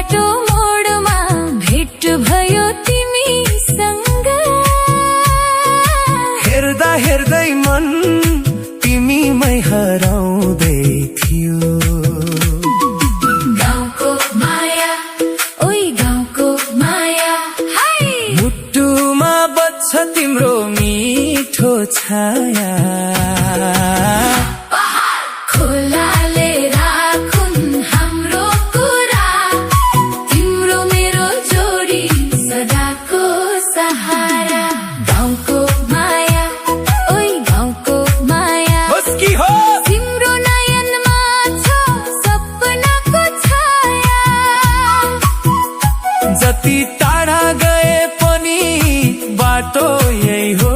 बाटो मोडमा भेट भयो तिमीसँग। हेर्दा हेर्दै मन तिमीमै हराउँदै थियो। गाउँको माया ओइ गाउँको माया हाय, मुटुमा बज्छ तिम्रो मिठो छाया। खोलाले राखुन् हाम्रो कुरा, तिम्रो मेरो जोडी सदाको सहारा। गाउँको माया ओइ गाउँको माया, होस्की हो तिम्रो नयनमा छ सपनाको छाया। जति टाढा गए पनि बाटो यही हो,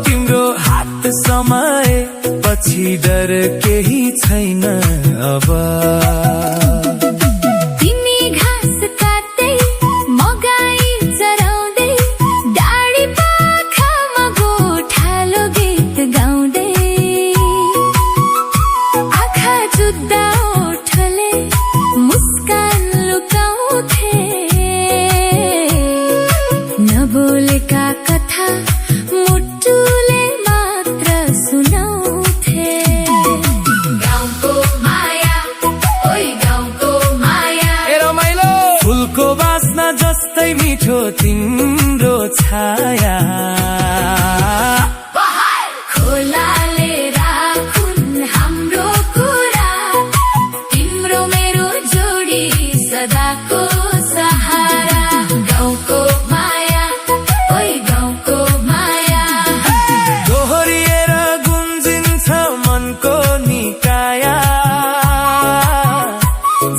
तिम्रो हात समाए पछि डर केही छैन अब। तिमी घाँस काट्दै म गाई चराउँदै, डाँडी पाखामा गोठालो गीत गाउँदै। आँखा जुत्दा ओठले मुस्कान लुकाउँथे, नबोलेका कथा मुटुले मात्र सुनाउँथे। गाउँको माया ओइ गाउँको माया, ए रमाइलो फुलको बास्ना जस्तै मिठो तिम्रो छाया। खोलाले राखुन् हाम्रो कुरा, तिम्रो मेरो जोडी सदाको सहारा। गाउँको माया ओइ गाउँको माया, दोहोरिएर गुन्जिन्छ मनको निकाया।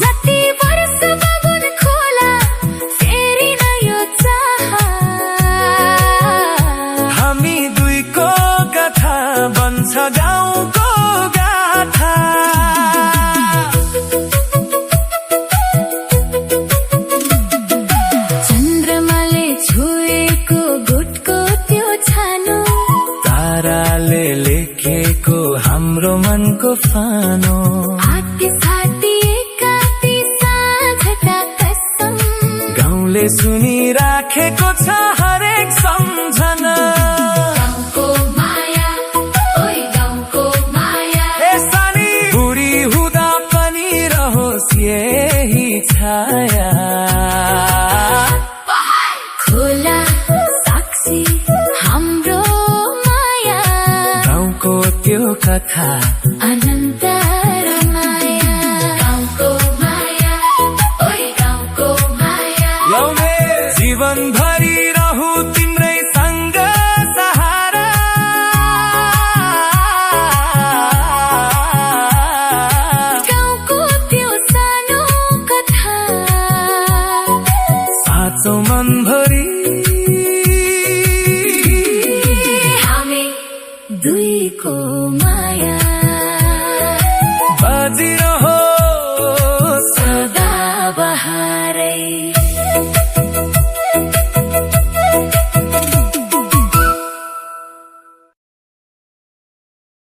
जति वर्ष बगुन खोला फेरि न यो चाह, हामी दुईको कथा बन्छ गाउँको गाथा। चन्द्रमाले छोएको गुटको त्यो छानो, ताराले लेखेको हाम्रो मनको फानो। आती साती एकाती साँझका कसम, गाउँले सुनिराखेको छ हरेक सम्झना। गाउँको माया ओइ गाउँको माया, ए सानी बुढी हुँदा पनि रहोस् यही छाया। खोला साक्षी हाम्रो माया, गाउँको त्यो कथा अनन्त रमाया। गाउँको माया ओइ गाउँको माया, लाउने जीवनभरि रहु तिम्रै सँग सहारा। गाउँको त्यो सानो कथा साँचो मनभरि हामी दुईको माया। बाजिरा